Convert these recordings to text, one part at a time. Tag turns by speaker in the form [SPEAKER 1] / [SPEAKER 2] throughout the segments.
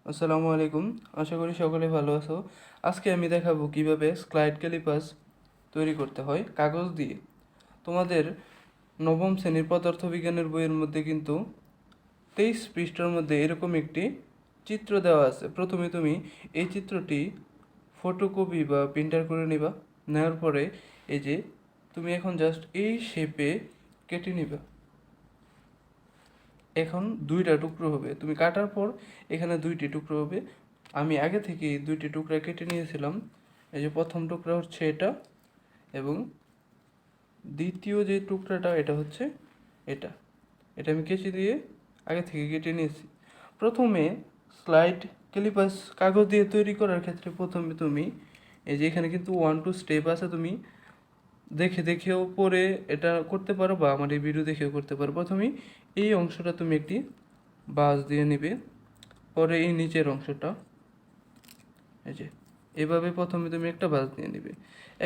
[SPEAKER 1] আসসালামু আলাইকুম। আশা করি সকলে ভালো আছো। আজকে আমি দেখাবো কিভাবে স্লাইড ক্যালিপার্স তৈরি করতে হয় কাগজ দিয়ে। তোমাদের নবম শ্রেণীর পদার্থবিজ্ঞানের বইয়ের মধ্যে কিন্তু 23 পৃষ্ঠার মধ্যে এরকম একটি চিত্র দেওয়া আছে। প্রথমে তুমি এই চিত্রটি ফটোকপি বা প্রিন্টার করে নিবা। নেওয়ার পরে এই যে তুমি এখন জাস্ট এই শেপে কেটে নিবা। এখন দুইটা টুকরো হবে, তুমি কাটার পর এখানে দুইটি টুকরো হবে। আমি আগে থেকে দুইটি টুকরা কেটে নিয়েছিলাম। এই যে প্রথম টুকরা হচ্ছে এটা, এবং দ্বিতীয় যে টুকরাটা এটা হচ্ছে এটা। এটা আমি কেচি দিয়ে আগে থেকে কেটে নিয়েছি। প্রথমে স্লাইড ক্যালিপার্স কাগজ দিয়ে তৈরি করার ক্ষেত্রে প্রথমে তুমি এই যে এখানে কিন্তু 1-2 স্টেপ আছে, তুমি দেখে দেখেও পরে এটা করতে পারো বা আমার এই ভিডিও দেখেও করতে পারো। প্রথমেই এই অংশটা তুমি একটি বাঁশ দিয়ে নিবে, পরে এই নিচের অংশটা এই যে এভাবে প্রথমে তুমি একটা বাঁশ দিয়ে নিবে।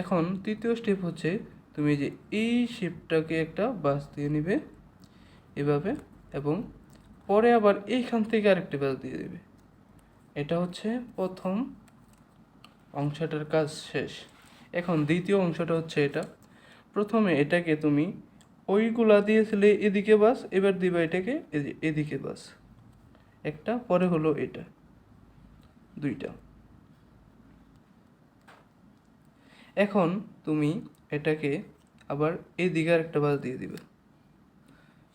[SPEAKER 1] এখন তৃতীয় স্টেপ হচ্ছে তুমি যে এই শেপটাকে একটা বাঁশ দিয়ে নিবে এভাবে, এবং পরে আবার এইখান থেকে আরেকটি বাঁশ দিয়ে দিবে। এটা হচ্ছে প্রথম অংশটার কাজ শেষ। এখন দ্বিতীয় অংশটা হচ্ছে এটা। প্রথমে এটাকে তুমি ওইগুলা দিয়েছিলে এদিকে বাস, এবার দিবা এটাকে এদিকে বাস একটা, পরে হলো এটা দুইটা। এখন তুমি এটাকে আবার এদিকে আর একটা বাস দিয়ে দিবে।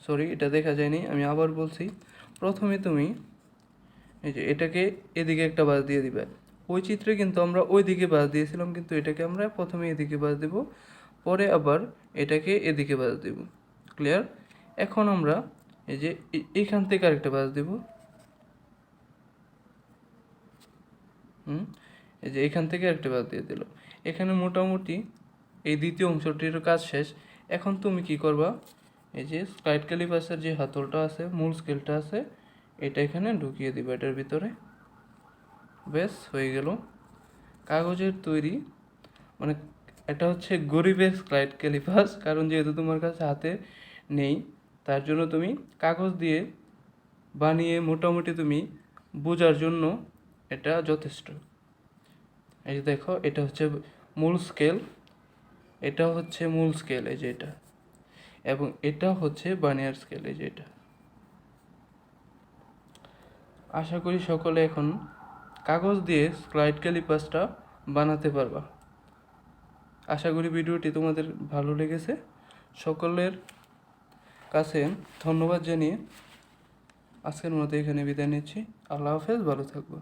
[SPEAKER 1] সরি, এটা দেখা যায়নি, আমি আবার বলছি। প্রথমে তুমি এই যে এটাকে এদিকে একটা বাস দিয়ে দিবে। ওই চিত্রে কিন্তু আমরা ওই দিকে বাস দিয়েছিলাম, কিন্তু এটাকে আমরা প্রথমে এদিকে বাস দেব, পরে আবার এটাকে এদিকে বাস দেব। ক্লিয়ার? এখন আমরা এই যে এইখান থেকে আরেকটা বাস দেব। এই যে এখান থেকে আরেকটা বাস দিয়ে দিল। এখানে মোটামুটি এই দ্বিতীয় অংশটির কাজ শেষ। এখন তুমি কি করবা, এই যে স্লাইড ক্যালিপার্সের যে হাতলটা আছে, মূল স্কেলটা আছে, এটা এখানে ঢুকিয়ে দিবা এটার ভিতরে। বেশ, হয়ে গেল কাগজের তৈরি। মানে এটা হচ্ছে গরিবের স্লাইড ক্যালিপার্স, কারণ যেহেতু তোমার কাছে হাতে নেই, তার জন্য তুমি কাগজ দিয়ে বানিয়ে মোটামুটি তুমি বোঝার জন্য এটা যথেষ্ট। এই যে দেখো, এটা হচ্ছে মূল স্কেল, এটা হচ্ছে মূল স্কেল, এই যে এটা, এবং এটা হচ্ছে বানিয়ার স্কেল, এই যে এটা। আশা করি সকলে এখন কাগজ দিয়ে স্লাইড ক্যালিপার্সটা বানাতে পারবা। আশা করি ভিডিওটি তোমাদের ভালো লেগেছে। সকলের কাছে ধন্যবাদ জানিয়ে আজকের মতো এখানে বিদায় নিচ্ছি। আল্লাহ হাফেজ, ভালো থাকবো।